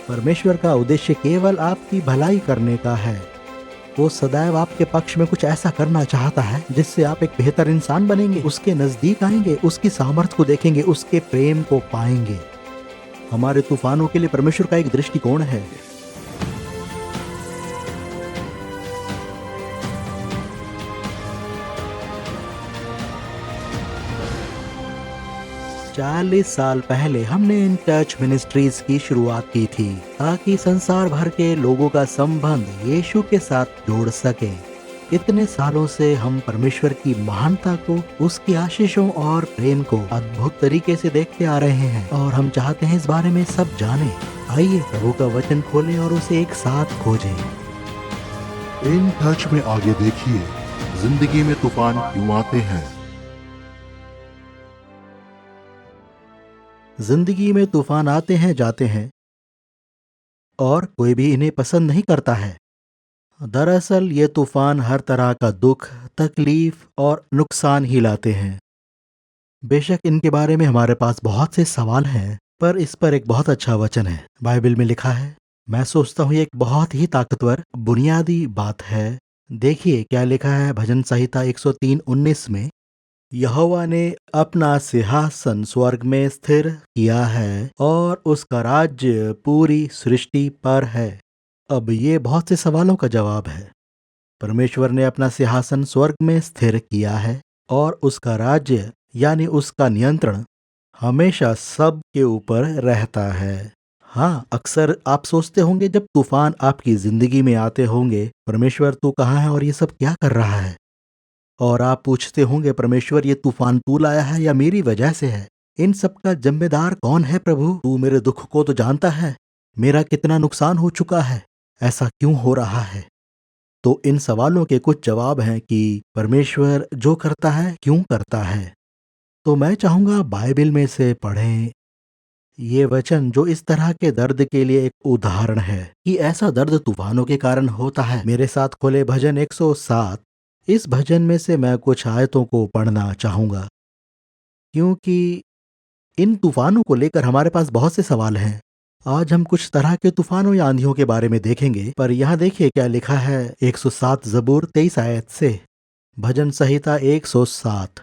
परमेश्वर का उद्देश्य केवल आपकी भलाई करने का है। वो सदैव आपके पक्ष में कुछ ऐसा करना चाहता है जिससे आप एक बेहतर इंसान बनेंगे, उसके नजदीक आएंगे, उसकी सामर्थ्य को देखेंगे, उसके प्रेम को पाएंगे। हमारे तूफानों के लिए परमेश्वर का एक दृष्टिकोण है। 40 साल पहले हमने इन टच मिनिस्ट्रीज की शुरुआत की थी ताकि संसार भर के लोगों का संबंध यीशु के साथ जोड़ सके। इतने सालों से हम परमेश्वर की महानता को, उसकी आशीषों और प्रेम को अद्भुत तरीके से देखते आ रहे हैं और हम चाहते हैं इस बारे में सब जानें। आइए प्रभु का वचन खोलें और उसे एक साथ खोजें। इन टच में आगे देखिए, जिंदगी में तूफान क्यों आते हैं। जिंदगी में तूफान आते हैं जाते हैं और कोई भी इन्हें पसंद नहीं करता है। दरअसल ये तूफान हर तरह का दुख, तकलीफ और नुकसान ही लाते हैं। बेशक इनके बारे में हमारे पास बहुत से सवाल हैं, पर इस पर एक बहुत अच्छा वचन है। बाइबल में लिखा है, मैं सोचता हूँ ये एक बहुत ही ताकतवर बुनियादी बात है। देखिए क्या लिखा है भजन संहिता 103:19 में, यहोवा ने अपना सिंहासन स्वर्ग में स्थिर किया है और उसका राज्य पूरी सृष्टि पर है। अब ये बहुत से सवालों का जवाब है। परमेश्वर ने अपना सिंहासन स्वर्ग में स्थिर किया है और उसका राज्य यानी उसका नियंत्रण हमेशा सब के ऊपर रहता है। हाँ, अक्सर आप सोचते होंगे जब तूफान आपकी जिंदगी में आते होंगे, परमेश्वर तू कहाँ है और ये सब क्या कर रहा है। और आप पूछते होंगे, परमेश्वर ये तूफान तू लाया है या मेरी वजह से है। इन सब का जिम्मेदार कौन है प्रभु? तू मेरे दुख को तो जानता है, मेरा कितना नुकसान हो चुका है, ऐसा क्यों हो रहा है। तो इन सवालों के कुछ जवाब हैं कि परमेश्वर जो करता है क्यों करता है। तो मैं चाहूंगा बाइबल में से पढ़ें ये वचन जो इस तरह के दर्द के लिए एक उदाहरण है कि ऐसा दर्द तूफानों के कारण होता है। मेरे साथ खोले भजन 107। इस भजन में से मैं कुछ आयतों को पढ़ना चाहूंगा क्योंकि इन तूफानों को लेकर हमारे पास बहुत से सवाल हैं। आज हम कुछ तरह के तूफानों या आंधियों के बारे में देखेंगे, पर यहाँ देखिए क्या लिखा है 107 जबूर 23 आयत से। भजन संहिता 107।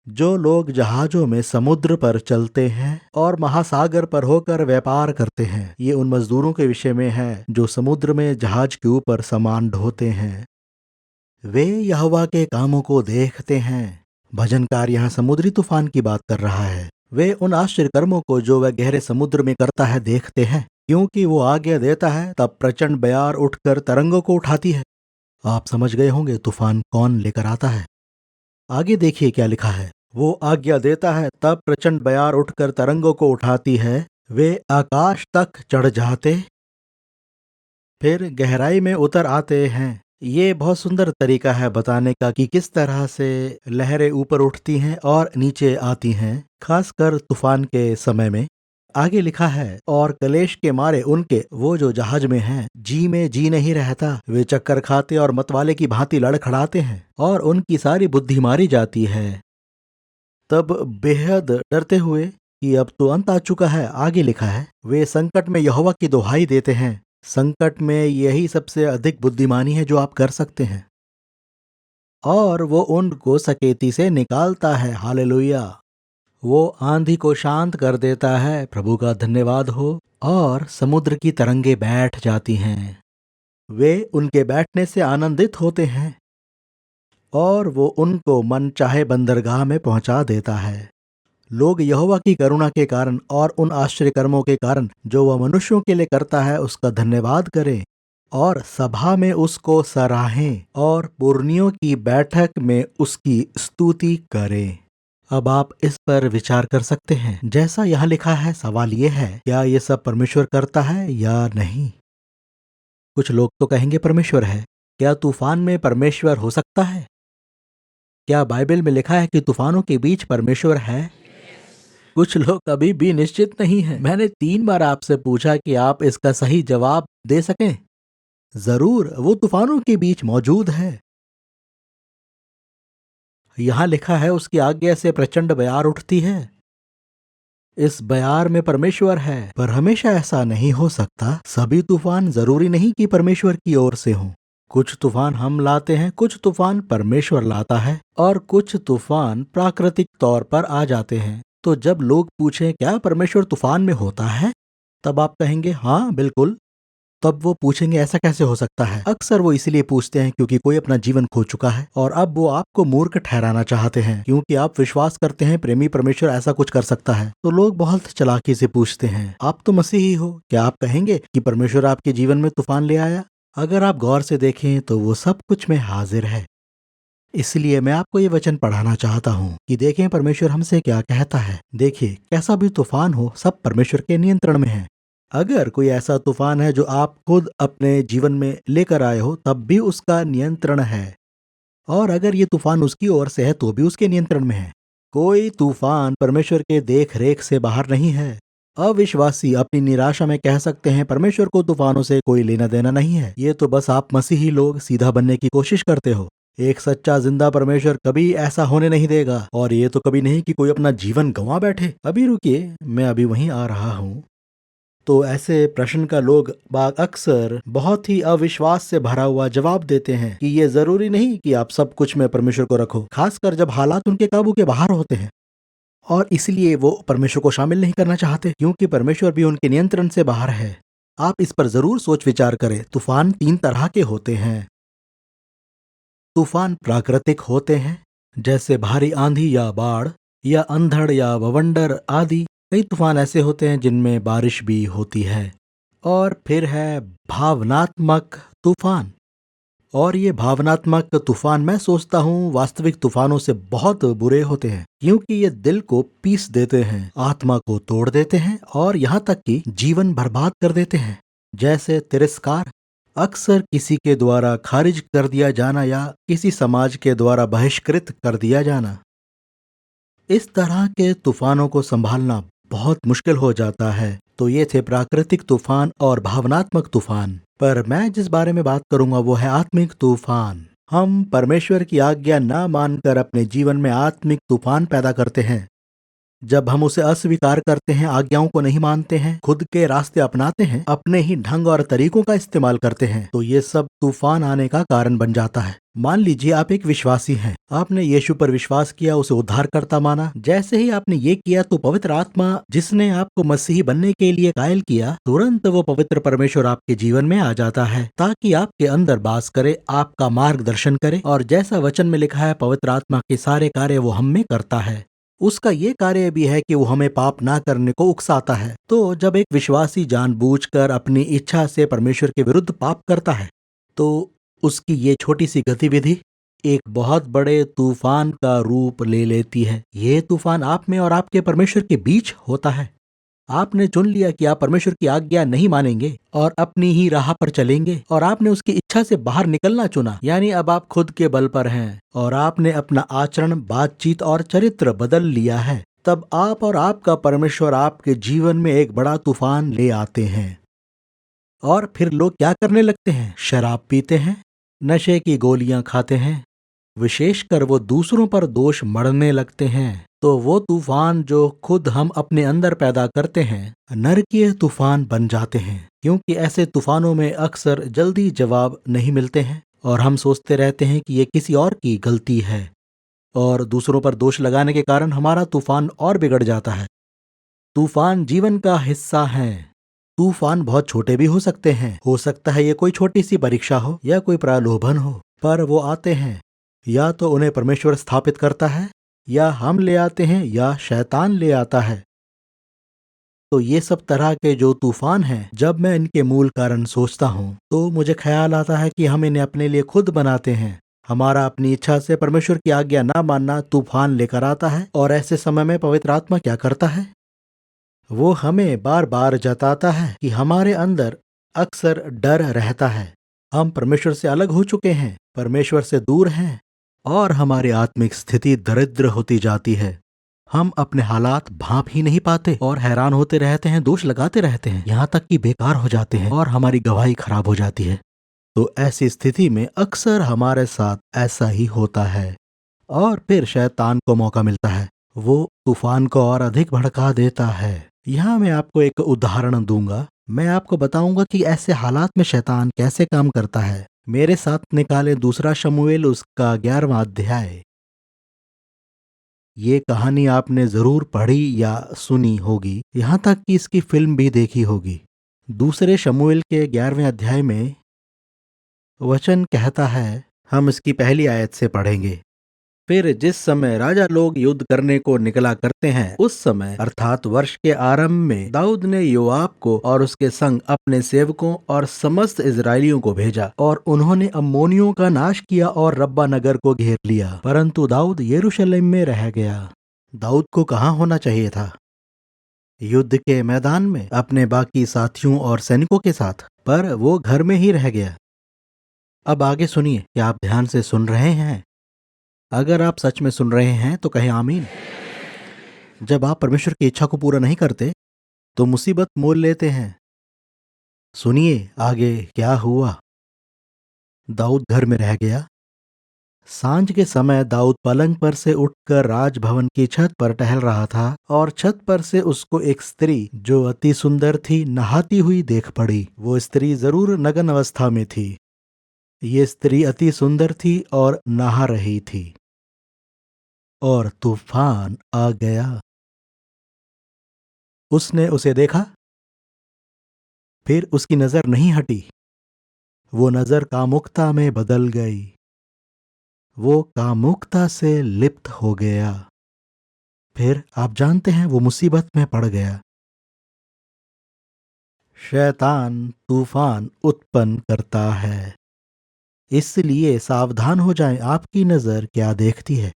जो लोग जहाजों में समुद्र पर चलते हैं और महासागर पर होकर व्यापार करते हैं, ये उन मजदूरों के विषय में है जो समुद्र में जहाज के ऊपर सामान ढोते हैं। वे यहोवा के कामों को देखते हैं। भजनकार यहाँ समुद्री तूफान की बात कर रहा है। वे उन आश्चर्य कर्मों को जो वह गहरे समुद्र में करता है देखते हैं, क्योंकि वो आज्ञा देता है तब प्रचंड बयार उठकर तरंगों को उठाती है। आप समझ गए होंगे तूफान कौन लेकर आता है। आगे देखिए क्या लिखा है, वो आज्ञा देता है तब प्रचंड बयार उठकर तरंगों को उठाती है। वे आकाश तक चढ़ जाते फिर गहराई में उतर आते हैं। ये बहुत सुंदर तरीका है बताने का कि किस तरह से लहरें ऊपर उठती हैं और नीचे आती हैं, खासकर तूफान के समय में। आगे लिखा है, और कलेश के मारे उनके वो जो जहाज में हैं जी में जी नहीं रहता। वे चक्कर खाते और मतवाले की भांति लड़खड़ाते हैं और उनकी सारी बुद्धि मारी जाती है। तब बेहद डरते हुए कि अब तो अंत आ चुका है, आगे लिखा है, वे संकट में यहोवा की दुहाई देते हैं। संकट में यही सबसे अधिक बुद्धिमानी है जो आप कर सकते हैं, और वो उनको सकेती से निकालता है। हालेलुया। वो आंधी को शांत कर देता है, प्रभु का धन्यवाद हो, और समुद्र की तरंगे बैठ जाती हैं। वे उनके बैठने से आनंदित होते हैं और वो उनको मन चाहे बंदरगाह में पहुंचा देता है। लोग यहोवा की करुणा के कारण और उन आश्चर्य कर्मों के कारण जो वह मनुष्यों के लिए करता है उसका धन्यवाद करें और सभा में उसको सराहें और पुरनियों की बैठक में उसकी स्तुति करें। अब आप इस पर विचार कर सकते हैं। जैसा यहाँ लिखा है, सवाल ये है, क्या ये सब परमेश्वर करता है या नहीं? कुछ लोग तो कहेंगे परमेश्वर है। क्या तूफान में परमेश्वर हो सकता है? क्या बाइबल में लिखा है कि तूफानों के बीच परमेश्वर है? कुछ लोग अभी भी निश्चित नहीं हैं। मैंने 3 बार आपसे पूछा कि आप इसका सही जवाब दे सकें। जरूर, वो तूफानों के बीच मौजूद है। यहां लिखा है उसकी आज्ञा से प्रचंड बयार उठती है। इस बयार में परमेश्वर है। पर हमेशा ऐसा नहीं हो सकता। सभी तूफान जरूरी नहीं कि परमेश्वर की ओर से हों। कुछ तूफान हम लाते हैं, कुछ तूफान परमेश्वर लाता है, और कुछ तूफान प्राकृतिक तौर पर आ जाते हैं। तो जब लोग पूछें क्या परमेश्वर तूफान में होता है, तब आप कहेंगे हाँ बिल्कुल। तब वो पूछेंगे ऐसा कैसे हो सकता है। अक्सर वो इसलिए पूछते हैं क्योंकि कोई अपना जीवन खो चुका है और अब वो आपको मूर्ख ठहराना चाहते हैं, क्योंकि आप विश्वास करते हैं प्रेमी परमेश्वर ऐसा कुछ कर सकता है। तो लोग बहुत चालाकी से पूछते हैं आप तो मसीही हो, क्या आप कहेंगे कि परमेश्वर आपके जीवन में तूफान ले आया? अगर आप गौर से देखें तो वो सब कुछ में हाजिर है। इसलिए मैं आपको ये वचन पढ़ाना चाहता हूँ कि देखें परमेश्वर हमसे क्या कहता है। देखिए, कैसा भी तूफान हो, सब परमेश्वर के नियंत्रण में है। अगर कोई ऐसा तूफान है जो आप खुद अपने जीवन में लेकर आए हो, तब भी उसका नियंत्रण है। और अगर ये तूफान उसकी ओर से है तो भी उसके नियंत्रण में है। कोई तूफान परमेश्वर के देख रेख से बाहर नहीं है। अविश्वासी अपनी निराशा में कह सकते हैं परमेश्वर को तूफानों से कोई लेना देना नहीं है, ये तो बस आप मसीही लोग सीधा बनने की कोशिश करते हो। एक सच्चा जिंदा परमेश्वर कभी ऐसा होने नहीं देगा, और ये तो कभी नहीं कि कोई अपना जीवन गंवा बैठे। अभी रुकिए, मैं अभी वहीं आ रहा हूँ। तो ऐसे प्रश्न का लोग बाग अक्सर बहुत ही अविश्वास से भरा हुआ जवाब देते हैं कि ये जरूरी नहीं कि आप सब कुछ में परमेश्वर को रखो, खासकर जब हालात उनके काबू के बाहर होते हैं। और इसलिए वो परमेश्वर को शामिल नहीं करना चाहते, क्योंकि परमेश्वर भी उनके नियंत्रण से बाहर है। आप इस पर जरूर सोच विचार करें। तूफान 3 तरह के होते हैं। तूफान प्राकृतिक होते हैं, जैसे भारी आंधी या बाढ़ या अंधड़ या बवंडर आदि। कई तूफान ऐसे होते हैं जिनमें बारिश भी होती है। और फिर है भावनात्मक तूफान। और ये भावनात्मक तूफान मैं सोचता हूँ वास्तविक तूफानों से बहुत बुरे होते हैं, क्योंकि ये दिल को पीस देते हैं, आत्मा को तोड़ देते हैं और यहाँ तक कि जीवन बर्बाद कर देते हैं। जैसे तिरस्कार, अक्सर किसी के द्वारा खारिज कर दिया जाना या किसी समाज के द्वारा बहिष्कृत कर दिया जाना। इस तरह के तूफानों को संभालना बहुत मुश्किल हो जाता है। तो ये थे प्राकृतिक तूफान और भावनात्मक तूफान। पर मैं जिस बारे में बात करूंगा वो है आत्मिक तूफान। हम परमेश्वर की आज्ञा ना मानकर अपने जीवन में आत्मिक तूफान पैदा करते हैं। जब हम उसे अस्वीकार करते हैं, आज्ञाओं को नहीं मानते हैं, खुद के रास्ते अपनाते हैं, अपने ही ढंग और तरीकों का इस्तेमाल करते हैं, तो ये सब तूफान आने का कारण बन जाता है। मान लीजिए आप एक विश्वासी हैं, आपने यीशु पर विश्वास किया, उसे उद्धारकर्ता माना। जैसे ही आपने ये किया तो पवित्र आत्मा जिसने आपको मसीही बनने के लिए कायल किया, तुरंत वो पवित्र परमेश्वर आपके जीवन में आ जाता है ताकि आपके अंदर वास करे, आपका मार्गदर्शन करे। और जैसा वचन में लिखा है, पवित्र आत्मा के सारे कार्य वो हम में करता है। उसका ये कार्य भी है कि वो हमें पाप ना करने को उकसाता है। तो जब एक विश्वासी जानबूझकर अपनी इच्छा से परमेश्वर के विरुद्ध पाप करता है, तो उसकी ये छोटी सी गतिविधि एक बहुत बड़े तूफान का रूप ले लेती है। ये तूफान आप में और आपके परमेश्वर के बीच होता है। आपने चुन लिया कि आप परमेश्वर की आज्ञा नहीं मानेंगे और अपनी ही राह पर चलेंगे, और आपने उसकी इच्छा से बाहर निकलना चुना। यानी अब आप खुद के बल पर हैं और आपने अपना आचरण, बातचीत और चरित्र बदल लिया है। तब आप और आपका परमेश्वर आपके जीवन में एक बड़ा तूफान ले आते हैं। और फिर लोग क्या करने लगते हैं? शराब पीते हैं, नशे की गोलियां खाते हैं, विशेषकर वो दूसरों पर दोष मढ़ने लगते हैं। तो वो तूफान जो खुद हम अपने अंदर पैदा करते हैं, नरकीय तूफान बन जाते हैं, क्योंकि ऐसे तूफानों में अक्सर जल्दी जवाब नहीं मिलते हैं और हम सोचते रहते हैं कि ये किसी और की गलती है, और दूसरों पर दोष लगाने के कारण हमारा तूफान और बिगड़ जाता है। तूफान जीवन का हिस्सा हैं। तूफान बहुत छोटे भी हो सकते हैं। हो सकता है ये कोई छोटी सी परीक्षा हो या कोई प्रलोभन हो, पर वो आते हैं। या तो उन्हें परमेश्वर स्थापित करता है, या हम ले आते हैं, या शैतान ले आता है। तो ये सब तरह के जो तूफान हैं, जब मैं इनके मूल कारण सोचता हूँ तो मुझे ख्याल आता है कि हम इन्हें अपने लिए खुद बनाते हैं। हमारा अपनी इच्छा से परमेश्वर की आज्ञा ना मानना तूफान लेकर आता है। और ऐसे समय में पवित्र आत्मा क्या करता है? वो हमें बार बार जताता है कि हमारे अंदर अक्सर डर रहता है। हम परमेश्वर से अलग हो चुके हैं, परमेश्वर से दूर हैं, और हमारी आत्मिक स्थिति दरिद्र होती जाती है। हम अपने हालात भांप ही नहीं पाते और हैरान होते रहते हैं, दोष लगाते रहते हैं, यहाँ तक कि बेकार हो जाते हैं और हमारी गवाही खराब हो जाती है। तो ऐसी स्थिति में अक्सर हमारे साथ ऐसा ही होता है। और फिर शैतान को मौका मिलता है। वो तूफान को और अधिक भड़का देता है। यहाँ मैं आपको एक उदाहरण दूंगा। मैं आपको बताऊंगा कि ऐसे हालात में शैतान कैसे काम करता है। मेरे साथ निकाले दूसरा शमूएल उसका 11वां अध्याय। ये कहानी आपने जरूर पढ़ी या सुनी होगी, यहाँ तक कि इसकी फिल्म भी देखी होगी। दूसरे शमूएल के 11वें अध्याय में वचन कहता है, हम इसकी पहली आयत से पढ़ेंगे। फिर जिस समय राजा लोग युद्ध करने को निकला करते हैं, उस समय अर्थात वर्ष के आरंभ में दाऊद ने योआब को और उसके संग अपने सेवकों और समस्त इजरायलियों को भेजा, और उन्होंने अम्मोनियों का नाश किया और रब्बा नगर को घेर लिया। परंतु दाऊद यरूशलेम में रह गया। दाऊद को कहाँ होना चाहिए था? युद्ध के मैदान में अपने बाकी साथियों और सैनिकों के साथ, पर वो घर में ही रह गया। अब आगे सुनिए। क्या आप ध्यान से सुन रहे हैं? अगर आप सच में सुन रहे हैं तो कहें आमीन। जब आप परमेश्वर की इच्छा को पूरा नहीं करते तो मुसीबत मोल लेते हैं। सुनिए आगे क्या हुआ। दाऊद घर में रह गया। सांझ के समय दाऊद पलंग पर से उठकर राजभवन की छत पर टहल रहा था, और छत पर से उसको एक स्त्री जो अति सुंदर थी नहाती हुई देख पड़ी। वो स्त्री जरूर नग्न अवस्था में थी। ये स्त्री अति सुंदर थी और नहा रही थी, और तूफान आ गया। उसने उसे देखा, फिर उसकी नजर नहीं हटी। वो नजर कामुकता में बदल गई। वो कामुकता से लिप्त हो गया। फिर आप जानते हैं वो मुसीबत में पड़ गया। शैतान तूफान उत्पन्न करता है, इसलिए सावधान हो जाएं। आपकी नजर क्या देखती है?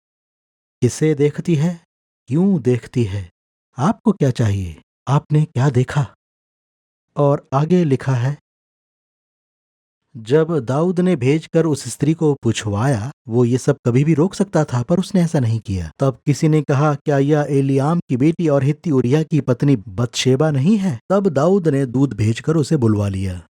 किसे देखती है? क्यों देखती है? आपको क्या चाहिए? आपने क्या देखा? और आगे लिखा है, जब दाऊद ने भेजकर उस स्त्री को पूछवाया, वो ये सब कभी भी रोक सकता था, पर उसने ऐसा नहीं किया। तब किसी ने कहा, क्या यह एलियाम की बेटी और हित्ती उरिया की पत्नी बतशेबा नहीं है? तब दाऊद ने दूत भेजकर उसे बुलवा लिया,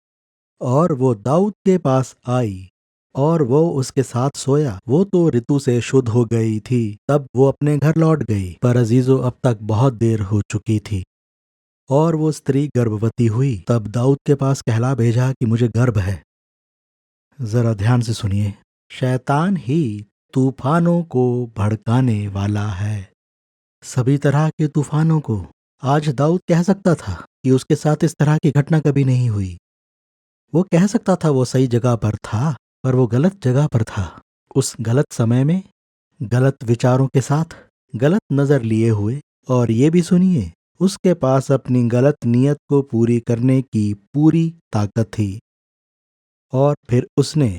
और वो दाऊद के पास आई, और वो उसके साथ सोया। वो तो ऋतु से शुद्ध हो गई थी। तब वो अपने घर लौट गई, पर अजीजो अब तक बहुत देर हो चुकी थी, और वो स्त्री गर्भवती हुई। तब दाऊद के पास कहला भेजा कि मुझे गर्भ है। जरा ध्यान से सुनिए। शैतान ही तूफानों को भड़काने वाला है, सभी तरह के तूफानों को। आज दाऊद कह सकता था कि उसके साथ इस तरह की घटना कभी नहीं हुई। वो कह सकता था वो सही जगह पर था, पर वो गलत जगह पर था, उस गलत समय में, गलत विचारों के साथ, गलत नजर लिए हुए। और ये भी सुनिए, उसके पास अपनी गलत नियत को पूरी करने की पूरी ताकत थी, और फिर उसने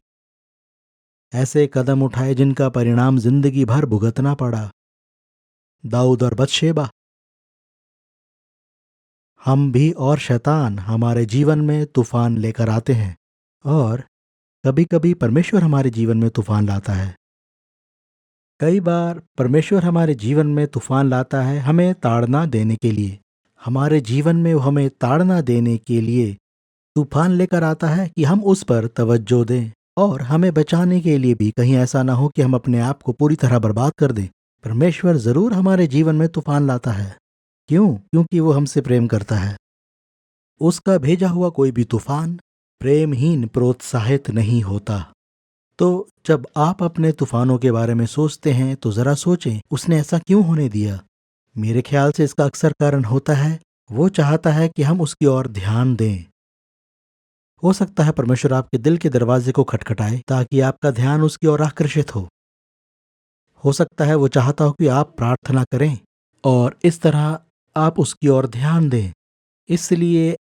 ऐसे कदम उठाए जिनका परिणाम जिंदगी भर भुगतना पड़ा। दाऊद और बतशेबा। हम भी और शैतान हमारे जीवन में तूफान लेकर आते हैं, और कभी कभी परमेश्वर हमारे जीवन में तूफान लाता है। कई बार परमेश्वर हमारे जीवन में तूफान लाता है हमें ताड़ना देने के लिए। हमारे जीवन में वो हमें ताड़ना देने के लिए तूफान लेकर आता है कि हम उस पर तवज्जो दें, और हमें बचाने के लिए भी, कहीं ऐसा ना हो कि हम अपने आप को पूरी तरह बर्बाद कर दें। परमेश्वर जरूर हमारे जीवन में तूफान लाता है। क्यों? क्योंकि वो हमसे प्रेम करता है। उसका भेजा हुआ कोई भी तूफान प्रेमहीन प्रोत्साहित नहीं होता। तो जब आप अपने तूफानों के बारे में सोचते हैं तो जरा सोचें, उसने ऐसा क्यों होने दिया? मेरे ख्याल से इसका अक्सर कारण होता है, वो चाहता है कि हम उसकी ओर ध्यान दें। हो सकता है परमेश्वर आपके दिल के दरवाजे को खटखटाए ताकि आपका ध्यान उसकी ओर आकर्षित हो सकता है वो चाहता हो कि आप प्रार्थना करें, और इस तरह आप उसकी ओर ध्यान दें। इसलिए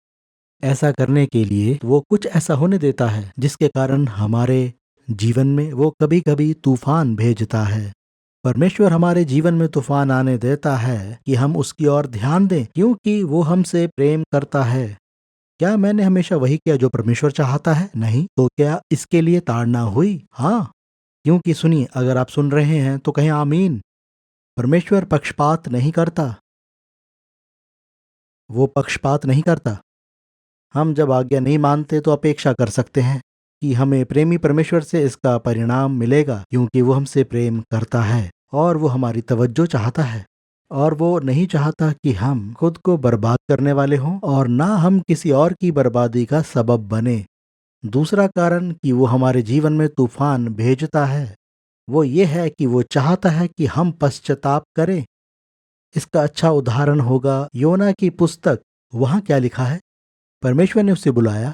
ऐसा करने के लिए वो कुछ ऐसा होने देता है जिसके कारण हमारे जीवन में वो कभी कभी तूफान भेजता है। परमेश्वर हमारे जीवन में तूफान आने देता है कि हम उसकी ओर ध्यान दें, क्योंकि वो हमसे प्रेम करता है। क्या मैंने हमेशा वही किया जो परमेश्वर चाहता है? नहीं। तो क्या इसके लिए ताड़ना हुई? हाँ। क्योंकि सुनिए, अगर आप सुन रहे हैं तो कहें आमीन। परमेश्वर पक्षपात नहीं करता। वो पक्षपात नहीं करता। हम जब आज्ञा नहीं मानते तो अपेक्षा कर सकते हैं कि हमें प्रेमी परमेश्वर से इसका परिणाम मिलेगा, क्योंकि वो हमसे प्रेम करता है और वो हमारी तवज्जो चाहता है। और वो नहीं चाहता कि हम खुद को बर्बाद करने वाले हों और ना हम किसी और की बर्बादी का सबब बने। दूसरा कारण कि वो हमारे जीवन में तूफान भेजता है वो ये है कि वो चाहता है कि हम पश्चाताप करें। इसका अच्छा उदाहरण होगा योना की पुस्तक। वहां क्या लिखा है? परमेश्वर ने उसे बुलाया,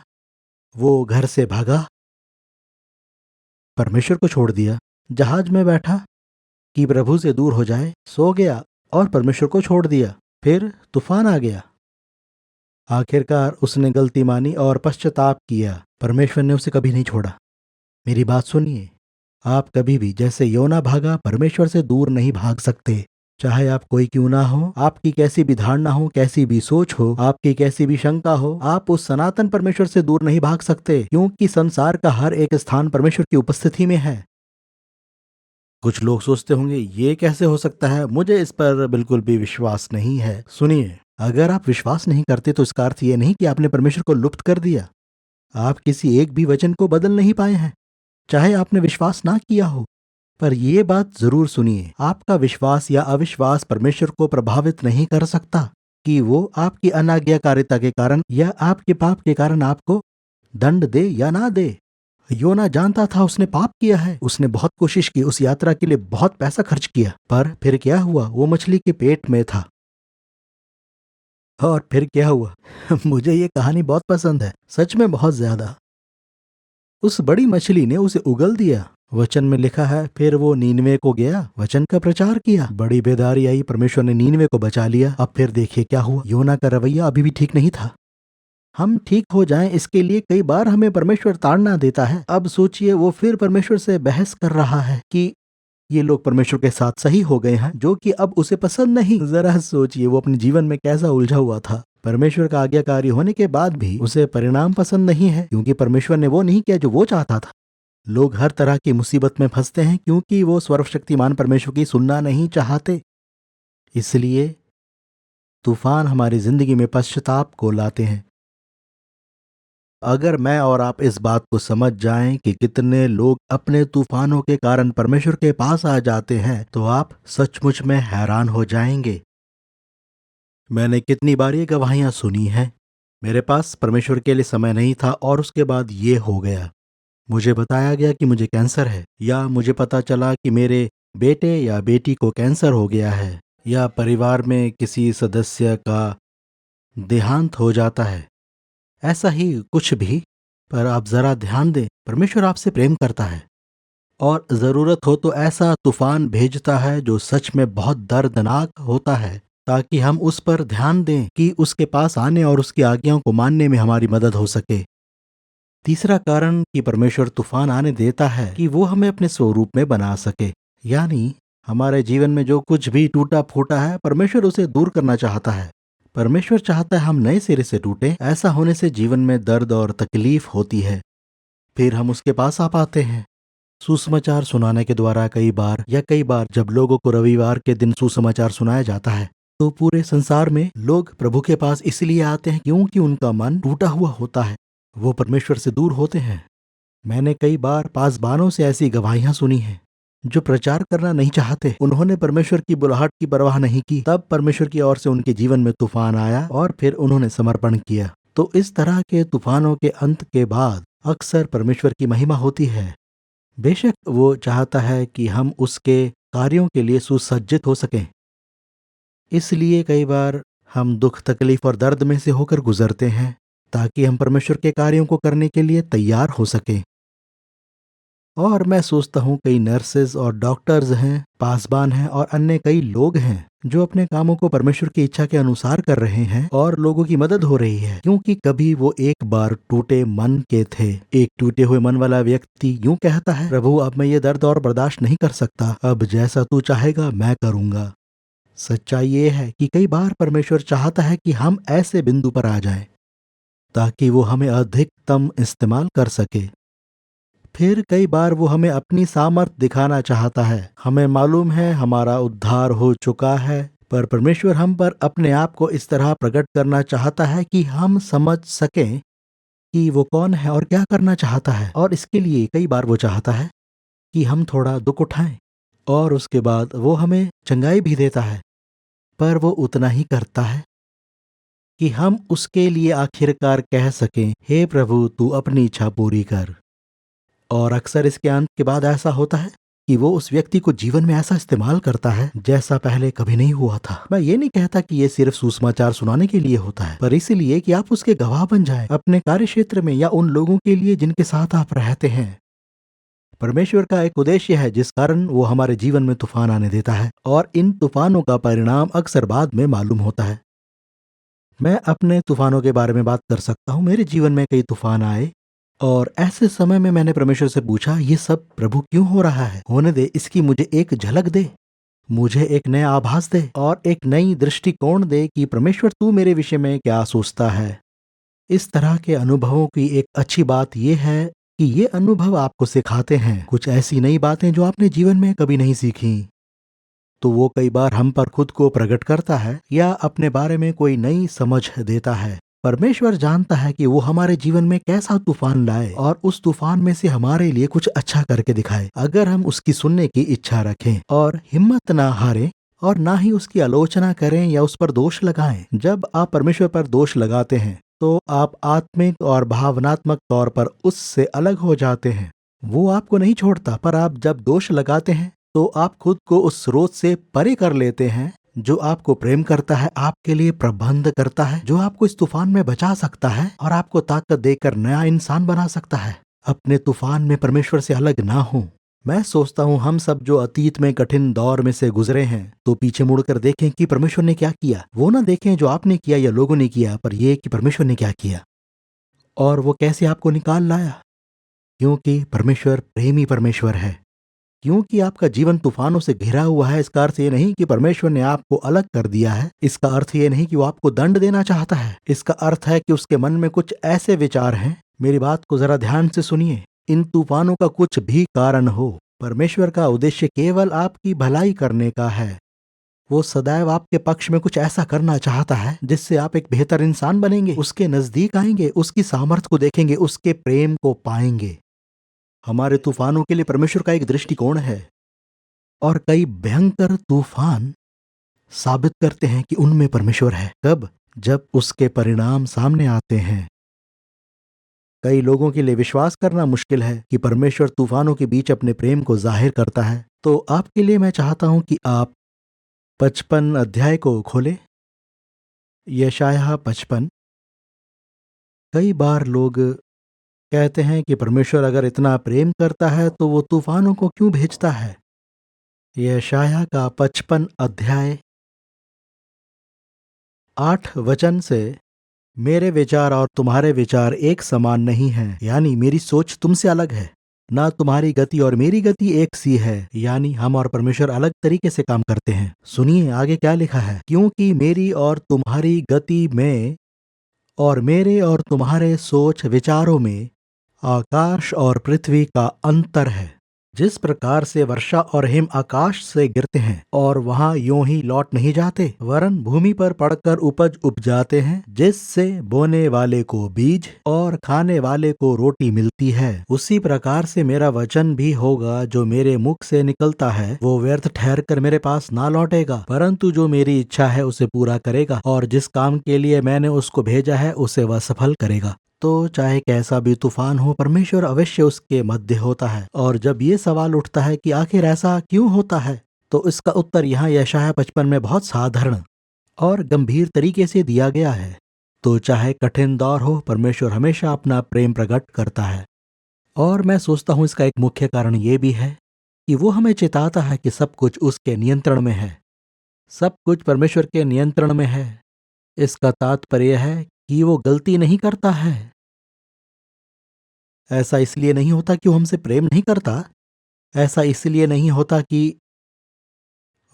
वो घर से भागा, परमेश्वर को छोड़ दिया, जहाज में बैठा कि प्रभु से दूर हो जाए, सो गया और परमेश्वर को छोड़ दिया। फिर तूफान आ गया। आखिरकार उसने गलती मानी और पश्चाताप किया। परमेश्वर ने उसे कभी नहीं छोड़ा। मेरी बात सुनिए, आप कभी भी जैसे योना भागा परमेश्वर से दूर नहीं भाग सकते। चाहे आप कोई क्यों ना हो, आपकी कैसी भी धारणा हो, कैसी भी सोच हो, आपकी कैसी भी शंका हो, आप उस सनातन परमेश्वर से दूर नहीं भाग सकते, क्योंकि संसार का हर एक स्थान परमेश्वर की उपस्थिति में है। कुछ लोग सोचते होंगे ये कैसे हो सकता है, मुझे इस पर बिल्कुल भी विश्वास नहीं है। सुनिए, अगर आप विश्वास नहीं करते तो इसका अर्थ ये नहीं कि आपने परमेश्वर को लुप्त कर दिया। आप किसी एक भी वचन को बदल नहीं पाए हैं, चाहे आपने विश्वास ना किया हो। पर यह बात जरूर सुनिए, आपका विश्वास या अविश्वास परमेश्वर को प्रभावित नहीं कर सकता कि वो आपकी अनाज्ञाकारिता के कारण या आपके पाप के कारण आपको दंड दे या ना दे। योना जानता था उसने पाप किया है। उसने बहुत कोशिश की, उस यात्रा के लिए बहुत पैसा खर्च किया, पर फिर क्या हुआ? वो मछली के पेट में था। और फिर क्या हुआ? मुझे ये कहानी बहुत पसंद है, सच में बहुत ज्यादा। उस बड़ी मछली ने उसे उगल दिया। वचन में लिखा है, फिर वो नीनवे को गया, वचन का प्रचार किया, बड़ी बेदारी आई, परमेश्वर ने नीनवे को बचा लिया। अब फिर देखिए क्या हुआ। योना का रवैया अभी भी ठीक नहीं था। हम ठीक हो जाएं इसके लिए कई बार हमें परमेश्वर ताड़ना देता है। अब सोचिए, वो फिर परमेश्वर से बहस कर रहा है कि ये लोग परमेश्वर के साथ सही हो गए हैं, जो कि अब उसे पसंद नहीं। जरा सोचिए वो अपने जीवन में कैसा उलझा हुआ था। परमेश्वर का आज्ञाकारी होने के बाद भी उसे परिणाम पसंद नहीं है, क्योंकि परमेश्वर ने वो नहीं किया जो वो चाहता था। लोग हर तरह की मुसीबत में फंसते हैं क्योंकि वो सर्वशक्तिमान परमेश्वर की सुनना नहीं चाहते। इसलिए तूफान हमारी जिंदगी में पश्चाताप को लाते हैं। अगर मैं और आप इस बात को समझ जाएं कि कितने लोग अपने तूफानों के कारण परमेश्वर के पास आ जाते हैं, तो आप सचमुच में हैरान हो जाएंगे। मैंने कितनी बार ये गवाहियां सुनी हैं। मेरे पास परमेश्वर के लिए समय नहीं था और उसके बाद ये हो गया। मुझे बताया गया कि मुझे कैंसर है, या मुझे पता चला कि मेरे बेटे या बेटी को कैंसर हो गया है, या परिवार में किसी सदस्य का देहांत हो जाता है। ऐसा ही कुछ भी। पर आप जरा ध्यान दें, परमेश्वर आपसे प्रेम करता है और जरूरत हो तो ऐसा तूफान भेजता है जो सच में बहुत दर्दनाक होता है, ताकि हम उस पर ध्यान दें कि उसके पास आने और उसकी आज्ञाओं को मानने में हमारी मदद हो सके। तीसरा कारण कि परमेश्वर तूफान आने देता है कि वो हमें अपने स्वरूप में बना सके। यानी हमारे जीवन में जो कुछ भी टूटा फूटा है, परमेश्वर उसे दूर करना चाहता है। परमेश्वर चाहता है हम नए सिरे से टूटे। ऐसा होने से जीवन में दर्द और तकलीफ होती है। फिर हम उसके पास आ पाते हैं सुसमाचार सुनाने के द्वारा। कई बार जब लोगों को रविवार के दिन सुसमाचार सुनाया जाता है, तो पूरे संसार में लोग प्रभु के पास इसलिए आते हैं क्योंकि उनका मन टूटा हुआ होता है, वो परमेश्वर से दूर होते हैं। मैंने कई बार पासबानों से ऐसी गवाहियां सुनी हैं जो प्रचार करना नहीं चाहते। उन्होंने परमेश्वर की बुलाहट की परवाह नहीं की, तब परमेश्वर की ओर से उनके जीवन में तूफान आया और फिर उन्होंने समर्पण किया। तो इस तरह के तूफानों के अंत के बाद अक्सर परमेश्वर की महिमा होती है। बेशक वो चाहता है कि हम उसके कार्यों के लिए सुसज्जित हो सकें। इसलिए कई बार हम दुख, तकलीफ और दर्द में से होकर गुजरते हैं, ताकि हम परमेश्वर के कार्यों को करने के लिए तैयार हो सकें। और मैं सोचता हूँ कई नर्सेज और डॉक्टर्स हैं, पासबान हैं और अन्य कई लोग हैं जो अपने कामों को परमेश्वर की इच्छा के अनुसार कर रहे हैं और लोगों की मदद हो रही है, क्योंकि कभी वो एक बार टूटे मन के थे। एक टूटे हुए मन वाला व्यक्ति यूं कहता है, प्रभु अब मैं ये दर्द और बर्दाश्त नहीं कर सकता, अब जैसा तू चाहेगा मैं करूंगा। सच्चाई ये है कि कई बार परमेश्वर चाहता है कि हम ऐसे बिंदु पर आ जाएं ताकि वो हमें अधिकतम इस्तेमाल कर सके। फिर कई बार वो हमें अपनी सामर्थ दिखाना चाहता है। हमें मालूम है हमारा उद्धार हो चुका है, पर परमेश्वर हम पर अपने आप को इस तरह प्रकट करना चाहता है कि हम समझ सकें कि वो कौन है और क्या करना चाहता है। और इसके लिए कई बार वो चाहता है कि हम थोड़ा दुख उठाएं और उसके बाद वो हमें चंगाई भी देता है। पर वो उतना ही करता है कि हम उसके लिए आखिरकार कह सकें, हे प्रभु तू अपनी इच्छा पूरी कर। और अक्सर इसके अंत के बाद ऐसा होता है कि वो उस व्यक्ति को जीवन में ऐसा इस्तेमाल करता है जैसा पहले कभी नहीं हुआ था। मैं ये नहीं कहता कि ये सिर्फ सुसमाचार सुनाने के लिए होता है, पर इसलिए कि आप उसके गवाह बन जाएं अपने कार्य क्षेत्र में या उन लोगों के लिए जिनके साथ आप रहते हैं। परमेश्वर का एक उद्देश्य है जिस कारण वो हमारे जीवन में तूफान आने देता है, और इन तूफानों का परिणाम अक्सर बाद में मालूम होता है। मैं अपने तूफानों के बारे में बात कर सकता हूँ। मेरे जीवन में कई तूफान आए और ऐसे समय में मैंने परमेश्वर से पूछा, ये सब प्रभु क्यों हो रहा है? होने दे, इसकी मुझे एक झलक दे, मुझे एक नया आभास दे और एक नई दृष्टिकोण दे कि परमेश्वर तू मेरे विषय में क्या सोचता है। इस तरह के अनुभवों की एक अच्छी बात यह है कि ये अनुभव आपको सिखाते हैं कुछ ऐसी नई बातें जो आपने जीवन में कभी नहीं सीखी। तो वो कई बार हम पर खुद को प्रकट करता है या अपने बारे में कोई नई समझ देता है। परमेश्वर जानता है कि वो हमारे जीवन में कैसा तूफान लाए और उस तूफान में से हमारे लिए कुछ अच्छा करके दिखाए, अगर हम उसकी सुनने की इच्छा रखें और हिम्मत ना हारें और ना ही उसकी आलोचना करें या उस पर दोष लगाएं। जब आप परमेश्वर पर दोष लगाते हैं तो आप आत्मिक और भावनात्मक तौर पर उससे अलग हो जाते हैं। वो आपको नहीं छोड़ता, पर आप जब दोष लगाते हैं तो आप खुद को उस स्रोत से परे कर लेते हैं जो आपको प्रेम करता है, आपके लिए प्रबंध करता है, जो आपको इस तूफान में बचा सकता है और आपको ताकत देकर नया इंसान बना सकता है। अपने तूफान में परमेश्वर से अलग ना हो। मैं सोचता हूँ हम सब जो अतीत में कठिन दौर में से गुजरे हैं, तो पीछे मुड़कर देखें कि परमेश्वर ने क्या किया। वो ना देखें जो आपने किया या लोगों ने किया, पर यह कि परमेश्वर ने क्या किया और वो कैसे आपको निकाल लाया। क्योंकि परमेश्वर प्रेमी परमेश्वर है। क्योंकि आपका जीवन तूफानों से घिरा हुआ है, इसका अर्थ ये नहीं कि परमेश्वर ने आपको अलग कर दिया है। इसका अर्थ ये नहीं कि वो आपको दंड देना चाहता है। इसका अर्थ है कि उसके मन में कुछ ऐसे विचार हैं। मेरी बात को जरा ध्यान से सुनिए। इन तूफानों का कुछ भी कारण हो, परमेश्वर का उद्देश्य केवल आपकी भलाई करने का है। वो सदैव आपके पक्ष में कुछ ऐसा करना चाहता है जिससे आप एक बेहतर इंसान बनेंगे, उसके नजदीक आएंगे, उसकी सामर्थ्य को देखेंगे, उसके प्रेम को पाएंगे। हमारे तूफानों के लिए परमेश्वर का एक दृष्टिकोण है और कई भयंकर तूफान साबित करते हैं कि उनमें परमेश्वर है। कब? जब उसके परिणाम सामने आते हैं। कई लोगों के लिए विश्वास करना मुश्किल है कि परमेश्वर तूफानों के बीच अपने प्रेम को जाहिर करता है। तो आपके लिए मैं चाहता हूं कि आप 55 अध्याय को खोलें, यशायाह 55। कई बार लोग कहते हैं कि परमेश्वर अगर इतना प्रेम करता है तो वो तूफानों को क्यों भेजता है। यशायाह का 55 अध्याय 8 वचन से, मेरे विचार और तुम्हारे विचार एक समान नहीं हैं, यानी मेरी सोच तुमसे अलग है। ना तुम्हारी गति और मेरी गति एक सी है, यानी हम और परमेश्वर अलग तरीके से काम करते हैं। सुनिए आगे क्या लिखा है। क्योंकि मेरी और तुम्हारी गति में और मेरे और तुम्हारे सोच विचारों में आकाश और पृथ्वी का अंतर है। जिस प्रकार से वर्षा और हिम आकाश से गिरते हैं और वहां यूं ही लौट नहीं जाते, वरन भूमि पर पड़कर उपज उपजाते हैं, जिससे बोने वाले को बीज और खाने वाले को रोटी मिलती है, उसी प्रकार से मेरा वचन भी होगा जो मेरे मुख से निकलता है। वो व्यर्थ ठहर कर मेरे पास ना लौटेगा, परंतु जो मेरी इच्छा है उसे पूरा करेगा, और जिस काम के लिए मैंने उसको भेजा है उसे वह सफल करेगा। तो चाहे कैसा भी तूफान हो, परमेश्वर अवश्य उसके मध्य होता है। और जब ये सवाल उठता है कि आखिर ऐसा क्यों होता है, तो इसका उत्तर यहाँ यशायाह 55 में बहुत साधारण और गंभीर तरीके से दिया गया है। तो चाहे कठिन दौर हो, परमेश्वर हमेशा अपना प्रेम प्रकट करता है। और मैं सोचता हूँ इसका एक मुख्य कारण ये भी है कि वो हमें चेताता है कि सब कुछ उसके नियंत्रण में है। सब कुछ परमेश्वर के नियंत्रण में है। इसका तात्पर्य है कि वो गलती नहीं करता है। ऐसा इसलिए नहीं होता कि वो हमसे प्रेम नहीं करता। ऐसा इसलिए नहीं होता कि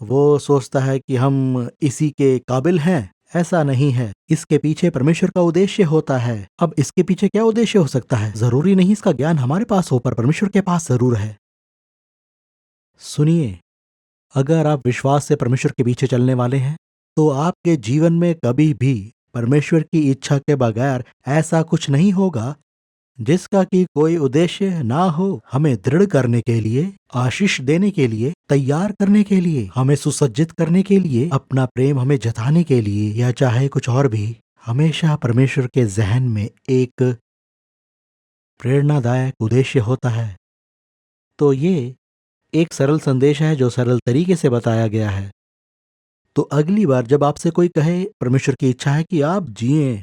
वो सोचता है कि हम इसी के काबिल हैं। ऐसा नहीं है। इसके पीछे परमेश्वर का उद्देश्य होता है। अब इसके पीछे क्या उद्देश्य हो सकता है? जरूरी नहीं इसका ज्ञान हमारे पास हो, पर परमेश्वर के पास जरूर है। सुनिए, अगर आप विश्वास से परमेश्वर के पीछे चलने वाले हैं, तो आपके जीवन में कभी भी परमेश्वर की इच्छा के बगैर ऐसा कुछ नहीं होगा जिसका कि कोई उद्देश्य ना हो, हमें दृढ़ करने के लिए, आशीष देने के लिए, तैयार करने के लिए, हमें सुसज्जित करने के लिए, अपना प्रेम हमें जताने के लिए, या चाहे कुछ और भी, हमेशा परमेश्वर के जहन में एक प्रेरणादायक उद्देश्य होता है। तो ये एक सरल संदेश है जो सरल तरीके से बताया गया है। तो अगली बार जब आपसे कोई कहे परमेश्वर की इच्छा है कि आप जिएं,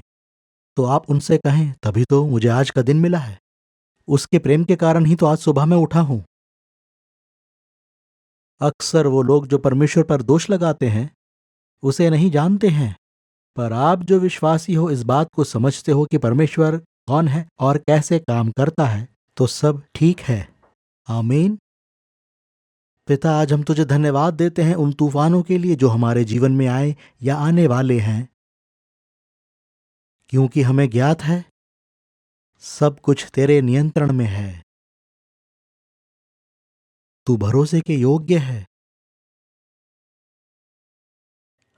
तो आप उनसे कहें तभी तो मुझे आज का दिन मिला है, उसके प्रेम के कारण ही तो आज सुबह मैं उठा हूं। अक्सर वो लोग जो परमेश्वर पर दोष लगाते हैं उसे नहीं जानते हैं, पर आप जो विश्वासी हो इस बात को समझते हो कि परमेश्वर कौन है और कैसे काम करता है, तो सब ठीक है। आमीन। पिता, आज हम तुझे धन्यवाद देते हैं उन तूफानों के लिए जो हमारे जीवन में आए या आने वाले हैं, क्योंकि हमें ज्ञात है सब कुछ तेरे नियंत्रण में है। तू भरोसे के योग्य है।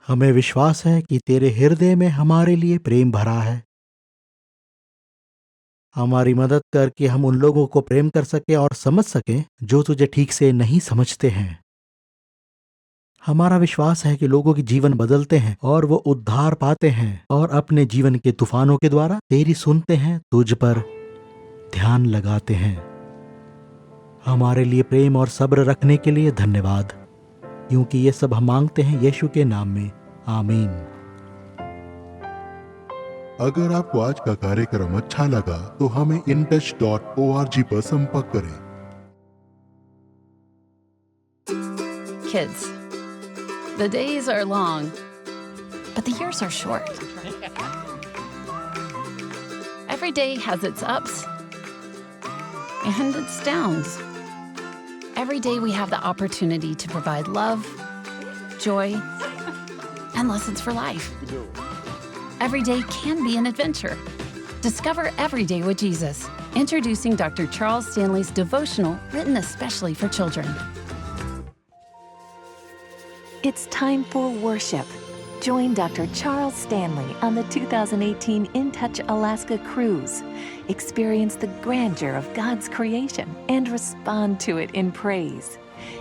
हमें विश्वास है कि तेरे हृदय में हमारे लिए प्रेम भरा है। हमारी मदद करके हम उन लोगों को प्रेम कर सके और समझ सकें जो तुझे ठीक से नहीं समझते हैं। हमारा विश्वास है कि लोगों के जीवन बदलते हैं और वो उद्धार पाते हैं और अपने जीवन के तूफानों के द्वारा तेरी सुनते हैं, तुझ पर ध्यान लगाते हैं। हमारे लिए प्रेम और सब्र रखने के लिए धन्यवाद, क्योंकि ये सब हम मांगते हैं यीशु के नाम में। आमीन। अगर आपको आज का कार्यक्रम अच्छा लगा तो हमें intouch.org पर संपर्क करें। Kids, the days are long, but the years are short. Every day has its ups and its downs. Every day we have the opportunity to provide love, joy, and lessons for life. Every day can be an adventure. Discover Every Day with Jesus. Introducing Dr. Charles Stanley's devotional written especially for children. It's time for worship. Join Dr. Charles Stanley on the 2018 In Touch Alaska cruise. Experience the grandeur of God's creation and respond to it in praise.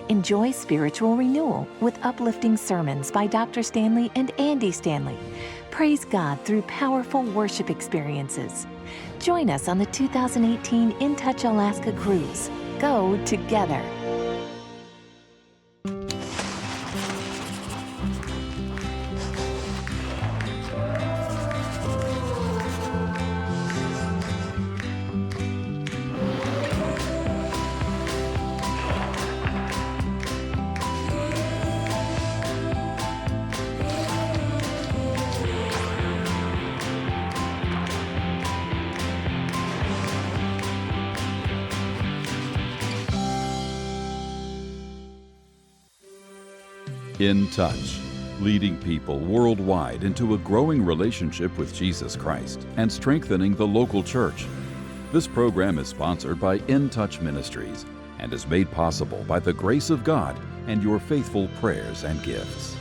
Enjoy spiritual renewal with uplifting sermons by Dr. Stanley and Andy Stanley. Praise God through powerful worship experiences. Join us on the 2018 In Touch Alaska cruise. Go together. In Touch, leading people worldwide into a growing relationship with Jesus Christ and strengthening the local church. This program is sponsored by In Touch Ministries and is made possible by the grace of God and your faithful prayers and gifts.